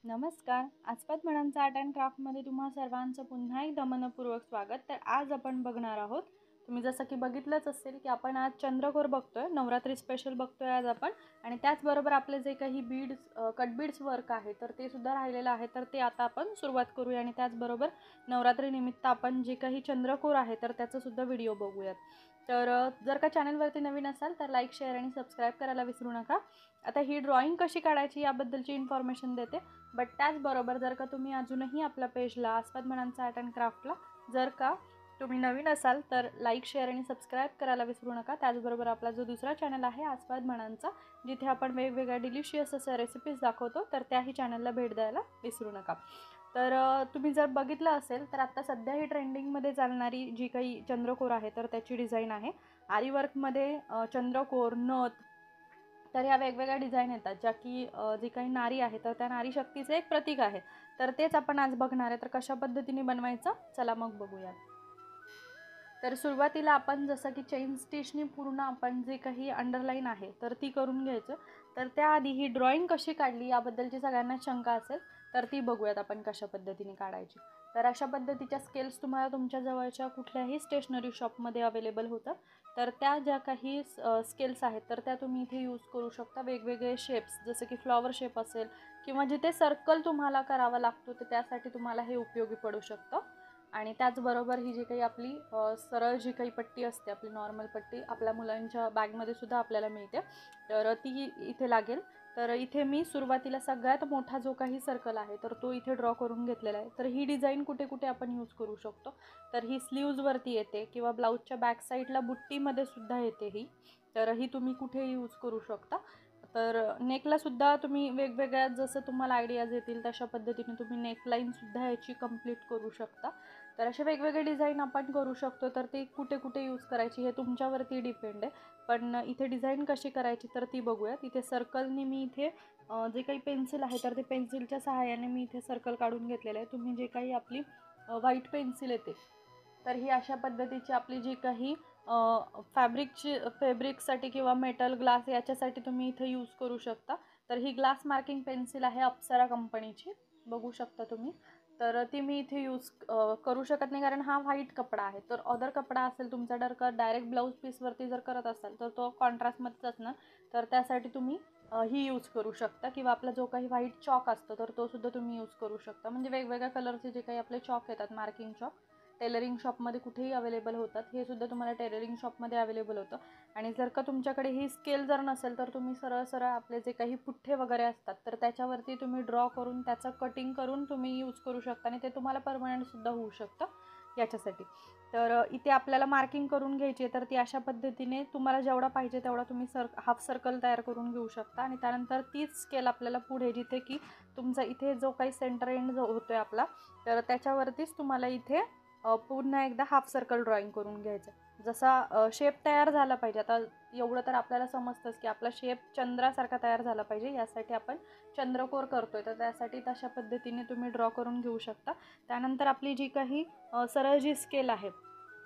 नमस्कार. आस्वाद मनांचा art and क्राफ्टमध्ये तुम्हा सर्वांचं पुन्हा एकदा मनपूर्वक स्वागत. तर आज आपण बघणार आहोत, तुम्ही जसं की बघितलंच असेल की आपण आज चंद्रकोर बघतोय, नवरात्री स्पेशल बघतोय आज आपण. आणि त्याचबरोबर आपले जे काही कट बीड्स वर्क आहे तर ते सुद्धा राहिलेलं आहे, तर ते आता आपण सुरुवात करूया. आणि त्याचबरोबर नवरात्री निमित्त आपण जे काही चंद्रकोर आहे तर त्याचं सुद्धा व्हिडिओ बघूयात. तर जर का चॅनलवरती नवीन असाल तर लाईक, शेअर आणि सबस्क्राईब करायला विसरू नका. आता ही ड्रॉइंग कशी काढायची याबद्दलची इन्फॉर्मेशन देते. बट त्याचबरोबर जर का तुम्ही अजूनही आपल्या पेजला आस्वाद मनांचा आर्ट अँड क्राफ्टला जर का तुम्ही नवीन असाल तर लाईक, शेअर आणि सबस्क्राईब करायला विसरू नका. त्याचबरोबर आपला जो दुसरा चॅनल आहे आस्वाद मनांचा, जिथे आपण वेगवेगळ्या डिलिशियस अशा रेसिपीज दाखवतो, तर त्याही चॅनलला भेट द्यायला विसरू नका. तर तुम्ही जर बघितलं असेल तर आत्ता सध्या ही ट्रेंडिंगमध्ये चालणारी जी काही चंद्रकोर आहे तर त्याची डिझाईन आहे आरीवर्कमध्ये. चंद्रकोर, नथ, तर ह्या वेगवेगळ्या डिझाईन येतात ज्या की जी काही नारी आहे तर त्या नारी शक्तीचे एक प्रतीक आहे. तर तेच आपण आज बघणार आहे. तर कशा पद्धतीने बनवायचं, चला मग बघूया. तर सुरुवातीला आपण जसं की चेन स्टिचनी पूर्ण आपण जे काही अंडरलाईन आहे तर ती करून घ्यायचं. तर त्याआधी ही ड्रॉइंग कशी काढली याबद्दलची सगळ्यांना शंका असेल, तर ती बघूयात आपण कशा पद्धतीने काढायची. तर अशा पद्धतीच्या स्केल्स तुम्हाला तुमच्या जवळच्या कुठल्याही स्टेशनरी शॉपमध्ये अवेलेबल होतं. तर त्या ज्या काही स्केल्स आहेत तर त्या तुम्ही इथे यूज करू शकता. वेगवेगळे शेप्स, जसं की फ्लॉवर शेप असेल किंवा जिथे सर्कल तुम्हाला करावा लागतो तर त्यासाठी तुम्हाला हे उपयोगी पडू शकतं. आणि त्याचबरोबर ही जी काही आपली सरळ जी काही पट्टी असते, आपली नॉर्मल पट्टी आपल्या मुलांच्या बॅगमध्ये सुद्धा आपल्याला मिळते, तर ती इथे लागेल. तर इथे मी सुरुवातीला सगळ्यात मोठा जो काही सर्कल आहे तर तो इथे ड्रॉ करून घेतलेला आहे. तर ही डिझाईन कुठे कुठे आपण यूज करू शकतो, तर ही स्लीव्जवरती येते किंवा ब्लाऊजच्या बॅक साईडला बुट्टीमध्ये सुद्धा येते ही. तर ही तुम्ही कुठे यूज करू शकता. तर नेकलासुद्धा तुम्ही वेगवेगळ्या जसं तुम्हाला आयडियाज येतील तशा पद्धतीने तुम्ही नेकलाईनसुद्धा याची कंप्लीट करू शकता. तर असे वेगवेगळे डिझाईन आपण करू शकतो. तर ते कुठे कुठे यूज करायची हे तुमच्यावरती डिपेंड आहे. पण इथे डिझाईन कशी करायची तर ती बघूयात. इथे सर्कलने मी इथे जे काही पेन्सिल आहे तर ते पेन्सिलच्या सहाय्याने मी इथे सर्कल काढून घेतलेलं आहे. तुम्ही जे काही आपली व्हाईट पेन्सिल येते तर ही अशा पद्धतीची आपली जी काही फॅब्रिकसाठी किंवा मेटल, ग्लास याच्यासाठी तुम्ही इथे यूज करू शकता. तर ही ग्लास मार्किंग पेन्सिल आहे अप्सरा कंपनीची, बघू शकता तुम्ही. तर ती मी इथे यूज करू शकत नाही कारण हा व्हाईट कपडा आहे. तर अदर कपडा असेल तुमचा, डायरेक्ट ब्लाऊज पीसवरती जर करत असाल तर तो कॉन्ट्रास्टमध्येच असणार. तर त्यासाठी तुम्ही ही यूज करू शकता. किंवा आपला जो काही व्हाईट चॉक असतो तर तो सुद्धा तुम्ही यूज करू शकता. म्हणजे वेगवेगळ्या कलरचे जे काही आपले चॉक येतात, मार्किंग चॉक, टेलरिंग शॉपमध्ये कुठेही अवेलेबल होतात. हे सुद्धा तुम्हाला टेलरिंग शॉपमध्ये अवेलेबल होतं. आणि जर का तुमच्याकडे ही स्केल जर नसेल तर तुम्ही सरळ सरळ आपले जे काही पुठ्ठे वगैरे असतात तर त्याच्यावरती तुम्ही ड्रॉ करून त्याचं कटिंग करून तुम्ही यूज करू शकता. आणि ते तुम्हाला परमनंटसुद्धा होऊ शकतं याच्यासाठी. तर इथे आपल्याला मार्किंग करून घ्यायची आहे. तर ती अशा पद्धतीने तुम्हाला जेवढा पाहिजे तेवढा तुम्ही हाफ सर्कल तयार करून घेऊ शकता. आणि त्यानंतर तीच स्केल आपल्याला पुढे जिथे की तुमचा इथे जो काही सेंटर एंड जो होतो आहे आपला, तर त्याच्यावरतीच तुम्हाला इथे पुन्हा एकदा हाफ सर्कल ड्रॉइंग करून घ्यायचं. जसा शेप तयार झाला पाहिजे. आता एवढं तर आपल्याला समजतंच की आपला शेप चंद्रासारखा तयार झाला पाहिजे. यासाठी आपण चंद्रकोर करतोय, तर त्यासाठी तशा पद्धतीने तुम्ही ड्रॉ करून घेऊ शकता. त्यानंतर आपली जी काही सरळ जी स्केल आहे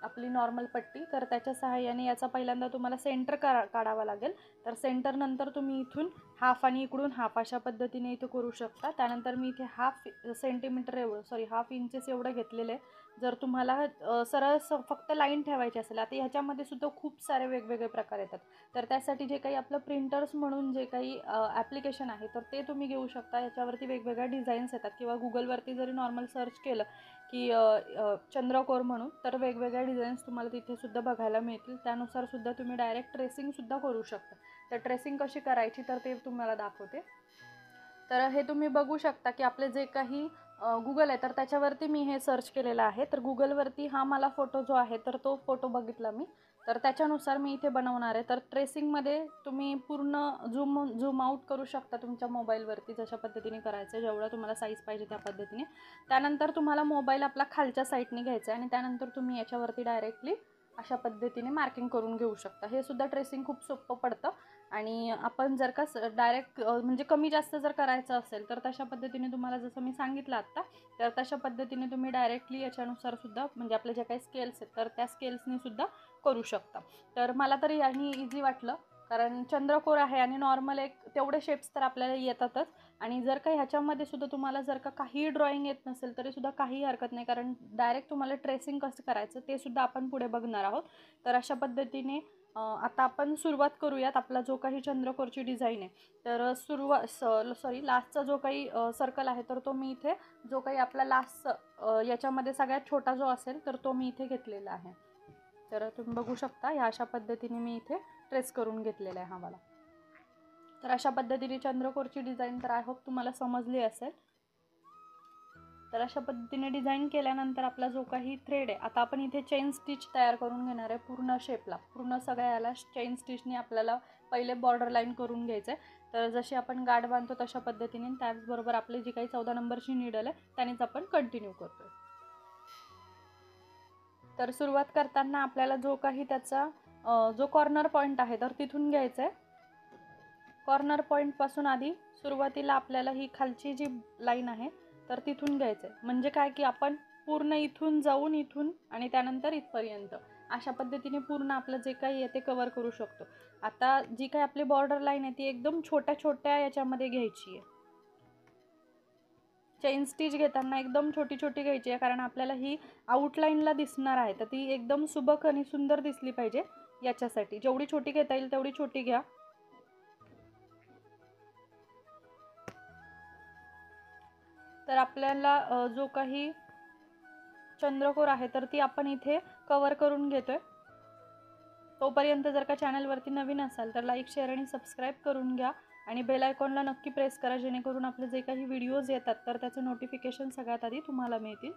आपली नॉर्मल पट्टी, तर त्याच्या सहाय्याने याचा पहिल्यांदा तुम्हाला सेंटर काढावा लागेल. तर सेंटर नंतर तुम्ही इथून हाफ आणि इकडून हाफ अशा पद्धतीने इथं करू शकता. त्यानंतर मी इथे हाफ इंचेस एवढं घेतलेलं आहे. जर तुम्हाला सरळ फक्त लाईन ठेवायची असेल, आता ह्याच्यामध्ये सुद्धा खूप सारे वेगवेगळे प्रकार येतात. तर त्यासाठी जे काही आपलं प्रिंटर्स म्हणून जे काही ॲप्लिकेशन आहे तर ते तुम्ही घेऊ शकता. याच्यावरती वेगवेगळ्या डिझाईन्स येतात. किंवा गुगलवरती जरी नॉर्मल सर्च केलं की चंद्रकोर म्हणून, तर वेगवेगळ्या डिझाईन्स तुम्हाला तिथे सुद्धा बघायला मिळतील. त्यानुसार सुद्धा तुम्ही डायरेक्ट ट्रेसिंगसुद्धा करू शकता. तर ट्रेसिंग कशी करायची तर ते तुम्हाला दाखवते. तर हे तुम्ही बघू शकता की आपले जे काही गुगल आहे तर त्याच्यावरती मी हे सर्च केलेलं आहे. तर गुगलवरती हा मला फोटो जो आहे तर तो फोटो बघितला मी, तर त्याच्यानुसार मी इथे बनवणार आहे. तर ट्रेसिंगमध्ये तुम्ही पूर्ण झूम आउट करू शकता तुमच्या मोबाईलवरती, जशा पद्धतीने करायचं जेवढं तुम्हाला साईज पाहिजे त्या पद्धतीने. त्यानंतर तुम्हाला मोबाईल आपला खालच्या साईडने घ्यायचा आहे आणि त्यानंतर तुम्ही याच्यावरती डायरेक्टली अशा पद्धतीने मार्किंग करून घेऊ शकता. हे सुद्धा ट्रेसिंग खूप सोपं पडतं. आणि आपण जर का डायरेक्ट म्हणजे कमी जास्त जर करायचं असेल तर तशा पद्धतीने तुम्हाला जसं मी सांगितलं आत्ता, तर तशा पद्धतीने तुम्ही डायरेक्टली याच्यानुसार सुद्धा म्हणजे आपले जे काही स्केल्स आहेत तर त्या स्केल्सनी सुद्धा करू शकता. तर मला तरी याने इझी वाटलं, कारण चंद्रकोर आहे आणि नॉर्मल एक तेवढे शेप्स तर आपल्याला येतातच. आणि जर काही ह्याच्यामध्ये सुद्धा तुम्हाला जर का काही ड्रॉइंग येत नसेल तरी सुद्धा काही हरकत नाही, कारण डायरेक्ट तुम्हाला ट्रेसिंग कसं करायचं ते सुद्धा आपण पुढे बघणार आहोत. तर अशा पद्धतीने आता आपण सुरुवात करूयात. आपला जो काही चंद्रकोरची डिझाईन आहे तर लास्टचा जो काही सर्कल आहे तर तो मी इथे जो काही आपला लास्ट याच्यामध्ये सगळ्यात छोटा जो असेल तर तो मी इथे घेतलेला आहे. तर तुम्ही बघू शकता ह्या अशा पद्धतीने मी इथे ट्रेस करून घेतलेला आहे हा वाला. तर अशा पद्धतीने चंद्रकोरची डिझाईन तर आय होप तुम्हाला समजली असेल. तर अशा पद्धतीने डिझाईन केल्यानंतर आपला जो काही थ्रेड आहे, आता आपण इथे चेन स्टिच तयार करून घेणार आहे. पूर्ण शेपला पूर्ण सगळ्या याला चेन स्टिचने आपल्याला पहिले बॉर्डर लाईन करून घ्यायचं आहे. तर जशी आपण गाठ बांधतो तशा पद्धतीने, त्याचबरोबर आपली जी काही 14 नंबरची नीडल आहे त्यानेच आपण कंटिन्यू करतोय. तर सुरुवात करताना आपल्याला जो काही त्याचा जो कॉर्नर पॉईंट आहे तर तिथून घ्यायचं आहे. कॉर्नर पॉईंटपासून आधी सुरुवातीला आपल्याला ही खालची जी लाईन आहे तर तिथून घ्यायचं आहे. म्हणजे काय की आपण पूर्ण इथून जाऊन इथून आणि त्यानंतर इथपर्यंत अशा पद्धतीने पूर्ण आपलं जे काही आहे ते कवर करू शकतो. आता जी काही आपली बॉर्डर लाईन आहे ती एकदम छोट्या छोट्या याच्यामध्ये घ्यायची आहे. चेन स्टिच घेताना एकदम छोटी छोटी घ्यायची आहे, कारण आपल्याला ही आउटलाईनला दिसणार आहे तर ती एकदम सुबक आणि सुंदर दिसली पाहिजे. याच्यासाठी जेवढी छोटी घेता येईल तेवढी छोटी घ्या. तर आपल्याला जो काही चंद्रकोर आहे तर ती आपण इथे कव्हर करून घेतोय. तोपर्यंत जर का चॅनलवरती नवीन असाल तर लाईक, शेअर आणि सबस्क्राईब करून घ्या आणि बेल आयकॉनला नक्की प्रेस करा, जेणेकरून आपले जे काही व्हिडिओज येतात तर त्याचे नोटिफिकेशन सगळ्यात आधी तुम्हाला मिळतील.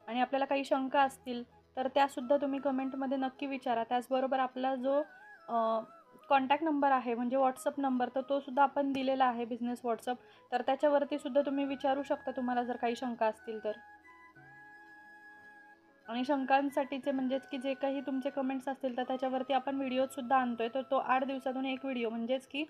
आणि आपल्याला काही शंका असतील तर त्यासुद्धा तुम्ही कमेंटमध्ये नक्की विचारा. त्याचबरोबर आपला जो कॉन्टॅक्ट नंबर आहे म्हणजे व्हॉट्सअप नंबर तर तो सुद्धा आपण दिलेला आहे, बिझनेस व्हॉट्सअप. तर त्याच्यावरती सुद्धा तुम्ही विचारू शकता तुम्हाला जर काही शंका असतील तर. आणि शंकांसाठीचे म्हणजेच की जे काही तुमचे कमेंट्स असतील तर त्याच्यावरती आपण व्हिडिओसुद्धा आणतोय. तर तो 8 दिवसातून एक व्हिडिओ, म्हणजेच की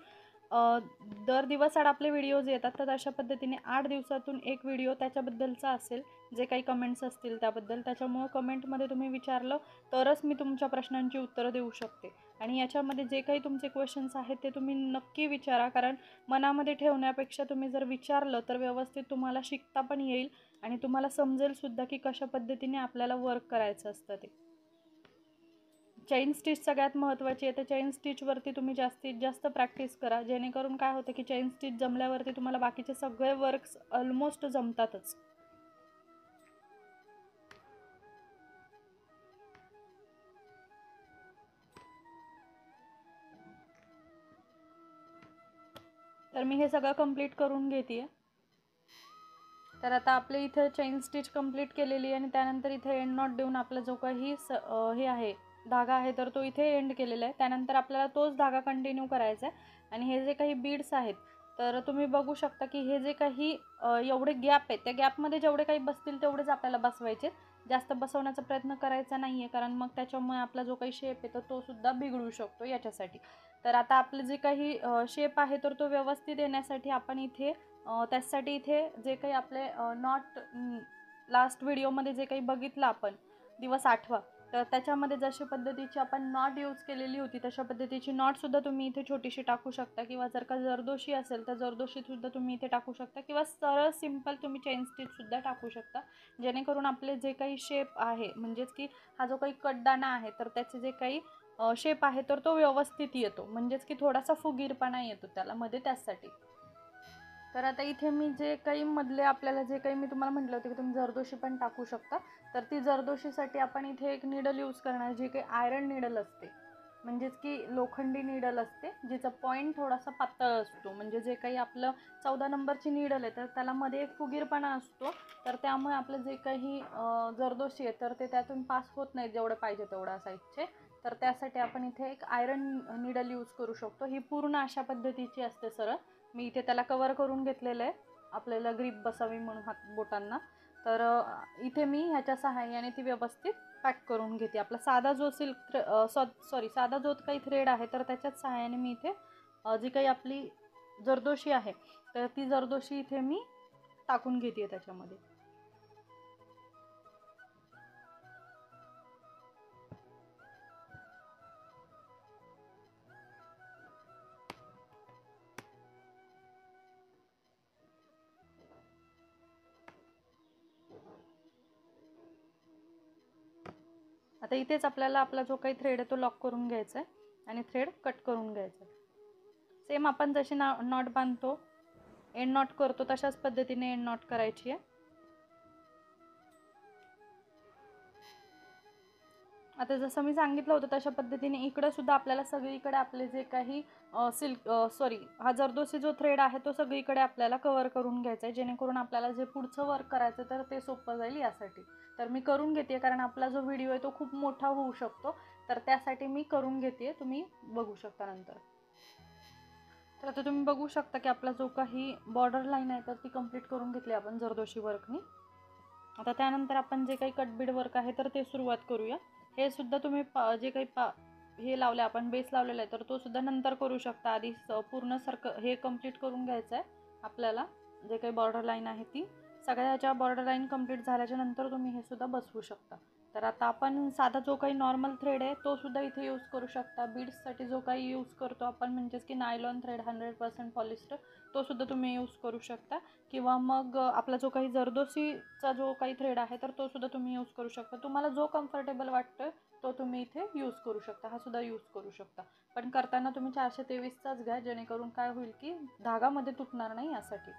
दर दिवसाआड आपले व्हिडिओज येतात. तर अशा पद्धतीने 8 दिवसातून एक व्हिडिओ त्याच्याबद्दलचा असेल, जे काही कमेंट्स असतील त्याबद्दल. त्याच्यामुळं कमेंटमध्ये तुम्ही विचारलं तरच मी तुमच्या प्रश्नांची उत्तरं देऊ शकते. आणि याच्यामध्ये जे काही तुमचे क्वेश्चन्स आहेत ते तुम्ही नक्की विचारा, कारण मनामध्ये ठेवण्यापेक्षा तुम्ही जर विचारलं तर व्यवस्थित तुम्हाला शिकता पण येईल आणि तुम्हाला समजेल सुद्धा की कशा पद्धतीने आपल्याला वर्क करायचं असतं ते. चेन स्टिच सगळ्यात महत्त्वाची आहे. तर चेन स्टिचवरती तुम्ही जास्तीत जास्त प्रॅक्टिस करा, जेणेकरून काय होतं की चेन स्टिच जमल्यावरती तुम्हाला बाकीचे सगळे वर्क्स ऑलमोस्ट जमतातच. तर मी हे सगळं कंप्लीट करून घेते. तर आता आपले इथे चेन स्टिच कंप्लीट केलेली आहे आणि त्यानंतर इथे एंड नॉट देऊन आपला जो काही हे आहे धागा आहे तर तो इथे एंड केलेला आहे. त्यानंतर आपल्याला तोच धागा कंटिन्यू करायचा आहे. आणि हे जे काही बीड्स आहेत तर तुम्ही बघू शकता की हे जे काही एवढे गॅप आहेत त्या गॅपमध्ये जेवढे काही बसतील तेवढेच आपल्याला बसवायचे. जास्त बसवण्याचा प्रयत्न करायचा नाही आहे, कारण मग त्याच्यामुळे आपला जो काही शेप आहे तर तो सुद्धा बिघडू शकतो याच्यासाठी. तर आता आपले जे काही शेप आहे तर तो व्यवस्थित येण्यासाठी आपण इथे त्यासाठी इथे जे काही आपले नॉट लास्ट व्हिडिओमध्ये जे काही बघितलं आपण दिवस 8वा, तर त्याच्यामध्ये जशा पद्धतीची आपण नॉट यूज केलेली होती तशा पद्धतीची नॉटसुद्धा तुम्ही इथे छोटीशी टाकू शकता. किंवा जर का जरदोशी असेल तर जरदोशीसुद्धा तुम्ही इथे टाकू शकता, किंवा सरळ सिंपल तुम्ही चेन स्टिचसुद्धा टाकू शकता, जेणेकरून आपले जे काही शेप आहे म्हणजेच की हा जो काही कटदाणा आहे तर त्याचे जे काही शेप आहे तर तो व्यवस्थित येतो, म्हणजेच की थोडासा फुगीरपणा येतो त्याला मध्ये, त्यासाठी. तर आता इथे मी जे काही मधले आपल्याला जे काही मी तुम्हाला म्हटलं होतं की तुम्ही जरदोशी पण टाकू शकता. तर ती जरदोशीसाठी आपण इथे एक नीडल यूज करणार, जी काही आयरन नीडल असते, म्हणजेच की लोखंडी नीडल असते, जिचा पॉईंट थोडासा पातळ असतो. म्हणजे जे काही आपलं 14 नंबरची नीडल आहे तर त्याला मध्ये एक फुगीरपणा असतो, तर त्यामुळे आपलं जे काही जरदोशी आहे तर ते त्यातून पास होत नाही जेवढं पाहिजे तेवढ्या साईजचे. तर त्यासाठी आपण इथे एक आयरन नीडल यूज करू शकतो. ही पूर्ण अशा पद्धतीची असते सरळ. मी इथे त्याला कवर करून घेतलेलं आहे आपल्याला ग्रीप बसावी म्हणून हात बोटांना. तर इथे मी ह्याच्या सहाय्याने ती व्यवस्थित पॅक करून घेते. आपला साधा जो साधा जो काही थ्रेड आहे तर त्याच्याच सहाय्याने मी इथे जी काही आपली जरदोशी आहे तर ती जरदोशी इथे मी टाकून घेते त्याच्यामध्ये. आता इथेच आपल्याला आपला जो काही थ्रेड आहे तो लॉक करून घ्यायचा आहे आणि थ्रेड कट करून घ्यायचा आहे. सेम आपण जशी नॉट बांधतो, एंड नॉट करतो, तशाच पद्धतीने एंड नॉट करायची आहे. आता जसं मी सांगितलं होतं तशा पद्धतीने इकडे सुद्धा आपल्याला सगळीकडे आपले जे काही हा जरदोशी जो थ्रेड आहे तो सगळीकडे आपल्याला कव्हर करून घ्यायचा आहे, जेणेकरून आपल्याला जे पुढचं वर्क करायचं तर ते सोपं जाईल यासाठी. तर मी करून घेते कारण आपला जो व्हिडिओ आहे तो खूप मोठा होऊ शकतो, तर त्यासाठी मी करून घेते. तुम्ही बघू शकता नंतर. तर आता तुम्ही बघू शकता की आपला जो काही बॉर्डर लाईन आहे तर ती कंप्लीट करून घेतली आपण जरदोशी वर्कनी. आता त्यानंतर आपण जे काही कटबीड वर्क आहे तर ते सुरुवात करूया. हे सुद्धा तुम्ही जे काही हे लावले आपण बेस लावलेला आहे तर तो सुद्धा नंतर करू शकता. आधी पूर्ण हे कंप्लीट करून घ्यायचं आहे आपल्याला. जे काही बॉर्डर लाईन आहे ती सगळ्याच्या बॉर्डर लाईन कंप्लीट झाल्याच्या नंतर तुम्ही हे सुद्धा बसवू शकता. तर आता आपण साधा जो काही नॉर्मल थ्रेड आहे तो सुद्धा इथे यूज करू शकता. बीड्ससाठी जो काही यूज करतो आपण म्हणजेच की नायलॉन थ्रेड 100% पॉलिस्टर, तो सुद्धा तुम्ही यूज करू शकता. किंवा मग आपला जो काही जरदोशीचा जो काही थ्रेड आहे तर तो सुद्धा तुम्ही यूज करू शकता. तुम्हाला जो कम्फर्टेबल वाटतोय तो तुम्ही इथे यूज करू शकता. हा सुद्धा यूज करू शकता, पण करताना तुम्ही 423चाच घ्या, जेणेकरून काय होईल की धागामध्ये तुटणार नाही यासाठी.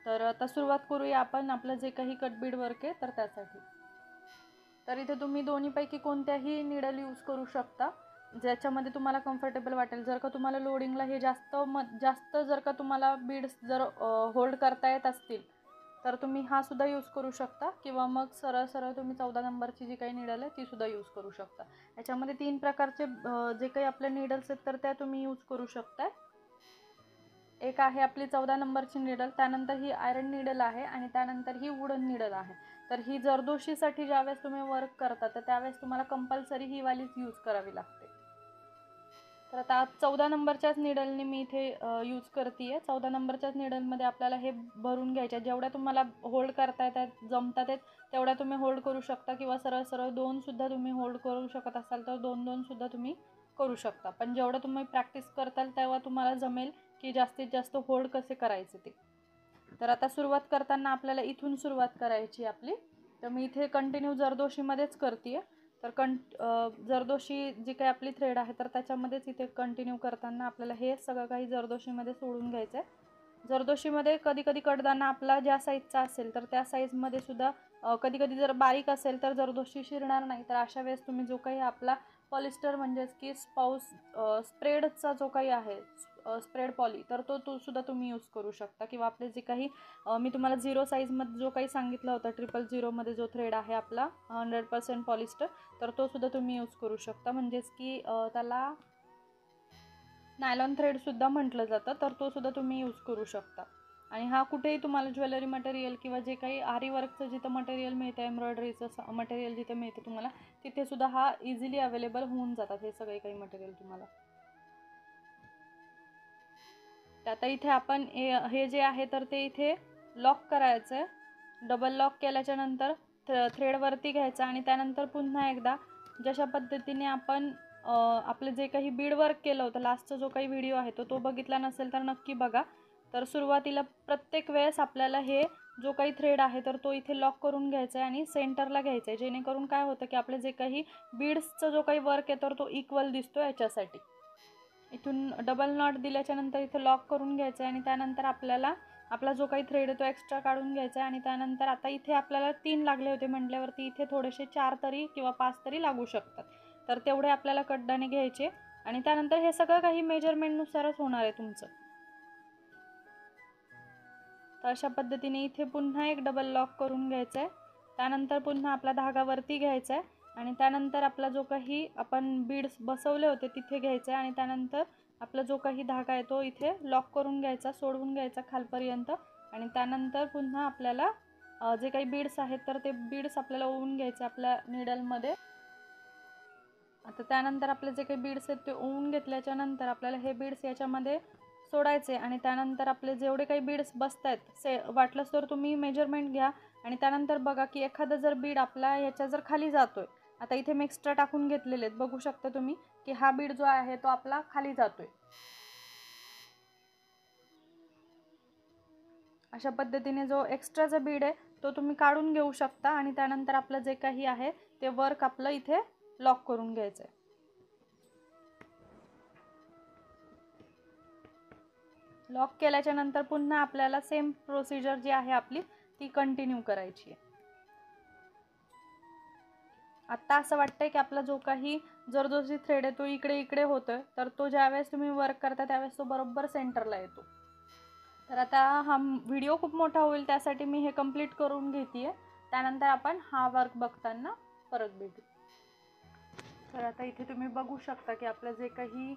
तर आता सुरुवात करूया आपण आपलं जे काही कटबीड वर्क आहे तर त्यासाठी. तर इथे तुम्ही दोन्हीपैकी कोणत्याही निडल यूज करू शकता ज्याच्यामध्ये तुम्हाला कम्फर्टेबल वाटेल. जर का तुम्हाला लोडिंगला हे जास्त जर का तुम्हाला बीड्स जर होल्ड करता येत असतील तर तुम्ही हा सुद्धा यूज करू शकता, किंवा मग सरळ तुम्ही 14 नंबरची जी काही निडल आहे ती सुद्धा यूज करू शकता. याच्यामध्ये 3 प्रकारचे जे काही आपले निडल्स आहेत तर त्या तुम्ही यूज करू शकता. एक आहे आपली 14 नंबरची निडल, त्यानंतर ही आयरन निडल आहे आणि त्यानंतर ही वुडन निडल आहे. तर ही जरदोशीसाठी ज्यावेळेस तुम्ही वर्क करता तर त्यावेळेस तुम्हाला कंपल्सरी ही वालीच यूज करावी लागते. तर आता 14 नंबरच्याच निडलने मी इथे यूज करते. 14 नंबरच्याच निडलमध्ये आपल्याला हे भरून घ्यायचे. जेवढ्या तुम्हाला होल्ड करता येतात जमतात तेवढ्या तुम्ही होल्ड करू शकता, किंवा सरळ 2 सुद्धा तुम्ही होल्ड करू शकत असाल तर 2 सुद्धा तुम्ही करू शकता. पण जेवढं तुम्ही प्रॅक्टिस करताल तेव्हा तुम्हाला जमेल की जास्तीत जास्त होल्ड कसे करायचे ते. तर आता सुरुवात करताना आपल्याला इथून सुरुवात करायची आपली. तर मी इथे कंटिन्यू जरदोशीमध्येच करते. तर जरदोशी जी काही आपली थ्रेड आहे तर त्याच्यामध्येच इथे कंटिन्यू करताना आपल्याला हे सगळं काही जरदोशीमध्ये सोडून घ्यायचं आहे. जरदोशीमध्ये कधी कडदाना आपला ज्या साईजचा असेल तर त्या साईजमध्ये सुद्धा कधी जर बारीक असेल तर जरदोशी शिरणार नाही. तर अशा वेळेस तुम्ही जो काही आपला पॉलिस्टर म्हणजेच की स्प्रेडचा जो काही आहे स्प्रेड पॉली तर तो सुद्धा तुम्ही यूज करू शकता. किंवा आपले जे काही मी तुम्हाला 0 साईजमध्ये जो काही सांगितलं होतं 000 मध्ये जो थ्रेड आहे आपला 100% पॉलिस्टर तर तो सुद्धा तुम्ही यूज करू शकता. म्हणजेच की त्याला नायलॉन थ्रेड सुद्धा म्हटलं जातं, तर तो सुद्धा तुम्ही यूज करू शकता. आणि हा कुठेही तुम्हाला ज्वेलरी मटेरियल किंवा जे काही आरी वर्कचं जिथं मटेरियल मिळतं, एम्ब्रॉयडरीचं मटेरियल जिथं मिळतं तुम्हाला तिथे सुद्धा हा इझिली अवेलेबल होऊन जातात हे सगळे काही मटेरियल तुम्हाला. आता इथे आपण हे जे आहे तर ते इथे लॉक करायचं आहे. डबल लॉक केल्याच्या नंतर थ्रेडवरती घ्यायचा आणि त्यानंतर पुन्हा एकदा जशा पद्धतीने आपण आपलं जे काही बीड वर्क केलं होतं लास्टचा जो काही व्हिडिओ आहे तो बघितला नसेल तर नक्की बघा. तर सुरुवातीला प्रत्येक वेळेस आपल्याला हे जो काही थ्रेड आहे तर तो इथे लॉक करून घ्यायचा आहे आणि सेंटरला घ्यायचा आहे, जेणेकरून काय होतं की आपले जे काही बीड्सचा जो काही वर्क आहे तर तो इक्वल दिसतो याच्यासाठी. इथून डबल नॉट दिल्याच्या नंतर इथे लॉक करून घ्यायचं आहे आणि त्यानंतर आपल्याला आपला जो काही थ्रेड आहे तो एक्स्ट्रा काढून घ्यायचा आहे. आणि त्यानंतर आता इथे आपल्याला 3 लागले होते म्हटल्यावरती इथे थोडेसे 4 तरी किंवा 5 तरी लागू शकतात. तर तेवढे आपल्याला कड्डाने घ्यायचे आणि त्यानंतर हे सगळं काही मेजरमेंटनुसारच होणार आहे तुमचं. तर अशा पद्धतीने इथे पुन्हा एक डबल लॉक करून घ्यायचं आहे. त्यानंतर पुन्हा आपला धागा वरती घ्यायचा आहे आणि त्यानंतर आपला जो काही आपण बीड्स बसवले होते तिथे घ्यायचं आहे आणि त्यानंतर आपला जो काही धागा आहे तो इथे लॉक करून घ्यायचा, सोडवून घ्यायचा खालपर्यंत. आणि त्यानंतर पुन्हा आपल्याला जे काही बीड्स आहेत तर ते बीड्स आपल्याला ओवून घ्यायचे आपल्या निडलमध्ये. आता त्यानंतर आपले जे काही बीड्स आहेत ते ओवून घेतल्याच्या नंतर आपल्याला हे बीड्स याच्यामध्ये सोडायचे आणि त्यानंतर आपले जेवढे काही बीड्स बसत आहेत वाटलंच तर तुम्ही मेजरमेंट घ्या आणि त्यानंतर बघा की एखादा जर बीड आपला याच्या जर खाली जातोय, आता इथे मी एक्स्ट्रा टाकून घेतलेले आहेत बघू शकता तुम्ही की हा बीड जो आहे तो आपला खाली जातोय. अशा पद्धतीने जो एक्स्ट्राचा बीड आहे तो तुम्ही काढून घेऊ शकता आणि त्यानंतर आपलं जे काही आहे ते वर्क आपलं इथे लॉक करून घ्यायचं आहे. लॉक केल्याच्या नंतर पुन्हा आपल्याला सेम प्रोसिजर जी आहे आपली ती कंटिन्यू करायची आहे. आता असं वाटतंय की आपला जो काही जरदोशी थ्रेड आहे तो इकडे इकडे होतोय, तर तो ज्यावेळेस तुम्ही वर्क करता त्यावेळेस तो बरोबर सेंटरला येतो. तर आता हा व्हिडिओ खूप मोठा होईल, त्यासाठी मी हे कंप्लीट करून घेते. त्यानंतर आपण हा वर्क बघताना परत भेटू. तर आता इथे तुम्ही बघू शकता की आपलं जे काही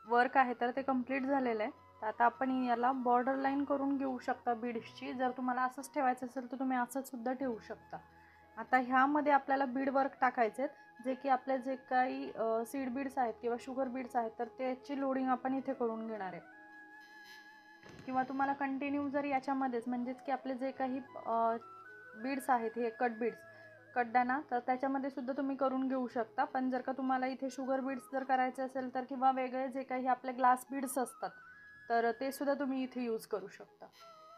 वर्क आहे तर ते कंप्लीट झालेलं आहे. तर आता आपण याला बॉर्डर लाईन करून घेऊ शकता बीड्सची. जर तुम्हाला असंच ठेवायचं असेल तर तुम्ही असंच सुद्धा ठेवू शकता. आता ह्यामध्ये आपल्याला बीड वर्क टाकायचे आहेत, जे की आपले जे काही सीड बीड्स आहेत किंवा शुगर बीड्स आहेत तर त्याची लोडिंग आपण इथे करून घेणार आहे. किंवा तुम्हाला कंटिन्यू जर याच्यामध्येच म्हणजेच की आपले जे काही बीड्स आहेत हे कट बीड्स कड्डाना तर त्याच्यामध्ये सुद्धा तुम्ही करून घेऊ शकता. पण जर का तुम्हाला इथे शुगर बीड्स जर करायचे असेल तर किंवा वेगळे जे काही आपले ग्लास बीड्स असतात तर ते सुद्धा तुम्ही इथे यूज करू शकता.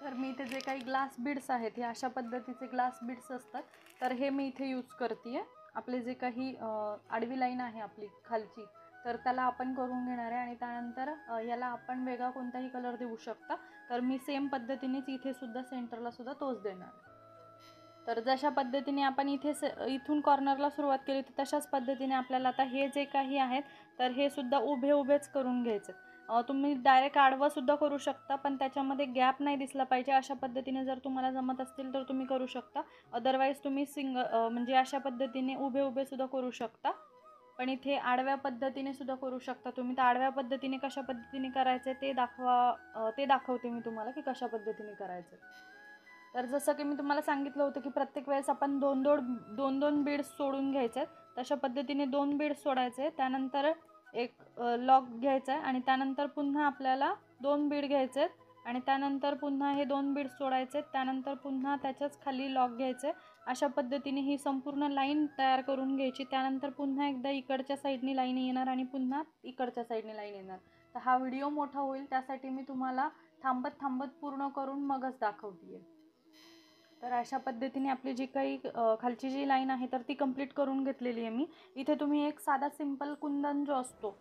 तर मी इथे जे काही ग्लास बीड्स आहेत हे अशा पद्धतीचे ग्लास बीड्स असतात तर हे मी इथे यूज करते. आपले जे काही आडवी लाईन आहे आपली खालची तर त्याला आपण करून घेणार आहे आणि त्यानंतर याला आपण वेगळा कोणताही कलर देऊ शकता. तर मी सेम पद्धतीनेच इथे सुद्धा सेंटरला सुद्धा तोच देणार. तर जशा पद्धतीने आपण इथून कॉर्नरला सुरुवात केली तर तशाच पद्धतीने आपल्याला आता हे जे काही आहेत तर हे सुद्धा उभे उभेच करून घ्यायचे. तुम्ही डायरेक्ट आडवं सुद्धा करू शकता, पण त्याच्यामध्ये गॅप नाही दिसला पाहिजे अशा पद्धतीने जर तुम्हाला जमत असतील तर तुम्ही करू शकता. अदरवाईज तुम्ही म्हणजे अशा पद्धतीने उभे उभे सुद्धा करू शकता, पण इथे आडव्या पद्धतीने सुद्धा करू शकता तुम्ही. तर आडव्या पद्धतीने कशा पद्धतीने करायचे ते दाखवते मी तुम्हाला की कशा पद्धतीने करायचं. तर जसं की मी तुम्हाला सांगितलं होतं की प्रत्येक वेळेस आपण दोन दोन बीड्स सोडून घ्यायचे. तशा पद्धतीने 2 बीड्स सोडायचे, त्यानंतर एक लॉक घ्यायचा आहे आणि त्यानंतर पुन्हा आपल्याला 2 बीड घ्यायचे आणि त्यानंतर पुन्हा हे 2 बीड्स सोडायचे, त्यानंतर पुन्हा त्याच्याच खाली लॉक घ्यायचे. अशा पद्धतीने ही संपूर्ण लाईन तयार करून घ्यायची. त्यानंतर पुन्हा एकदा इकडच्या साईडनी लाईन येणार आणि पुन्हा इकडच्या साईडनी लाईन येणार. तर हा व्हिडिओ मोठा होईल त्यासाठी मी तुम्हाला थांबत थांबत पूर्ण करून मगच दाखवते. तर अशा पद्धतीने आपली जी काही खालची जी लाईन आहे तर ती कंप्लीट करून घेतलेली आहे मी. इथे तुम्ही एक साधा सिंपल कुंदन जो असतो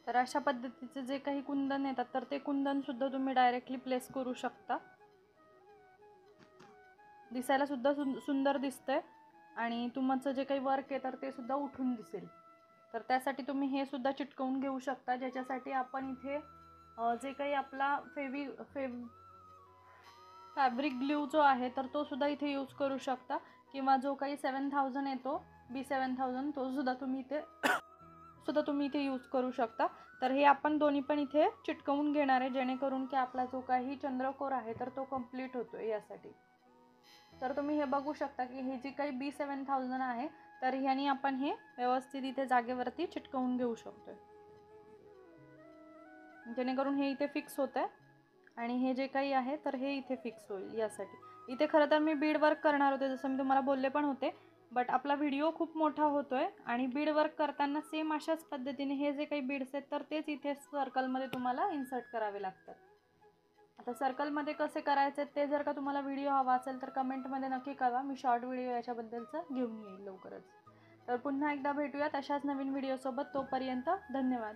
तर अशा पद्धतीचे जे काही कुंदन येतात तर ते कुंदन सुद्धा तुम्ही डायरेक्टली प्लेस करू शकता. दिसायला सुद्धा सुंदर दिसतंय आणि तुमचं जे काही वर्क आहे तर ते सुद्धा उठून दिसेल. तर त्यासाठी तुम्ही हे सुद्धा चिटकवून घेऊ शकता, ज्याच्यासाठी आपण इथे जे काही आपला फॅब्रिक ग्लू जो आहे तर तो सुद्धा इथे यूज करू शकता किंवा जो काही 7000 येतो B7000 तो सुद्धा तुम्ही इथे यूज करू शकता. तर हे आपण दोन्ही पण इथे चिटकवून घेणार आहे, जेणेकरून की आपला जो काही चंद्रकोर आहे तर तो कंप्लीट होतोय यासाठी. तर तुम्ही हे बघू शकता की ही जी काही B7000 आहे तर ह्यानी आपण हे व्यवस्थित इथे जागेवरती चिटकवून घेऊ शकतोय, जेणेकरून हे इथे फिक्स होतंय आणि हे जे काही आहे तर हे इथे फिक्स होईल यासाठी. इथे खरं तर मी बीड वर्क करणार होते, जसं मी तुम्हाला बोलले पण होते, बट आपला व्हिडिओ खूप मोठा होतोय आणि बीड वर्क करताना सेम अशाच पद्धतीने हे जे काही बीड्स आहेत तर तेच इथे सर्कलमध्ये तुम्हाला इन्सर्ट करावे लागतात. आता सर्कलमध्ये कसे करायचे ते जर का तुम्हाला व्हिडिओ हवा असेल तर कमेंटमध्ये नक्की कळवा. मी शॉर्ट व्हिडिओ याच्याबद्दलचं घेऊन येईल लवकरच. तर पुन्हा एकदा भेटूयात अशाच नवीन व्हिडिओसोबत. तोपर्यंत धन्यवाद.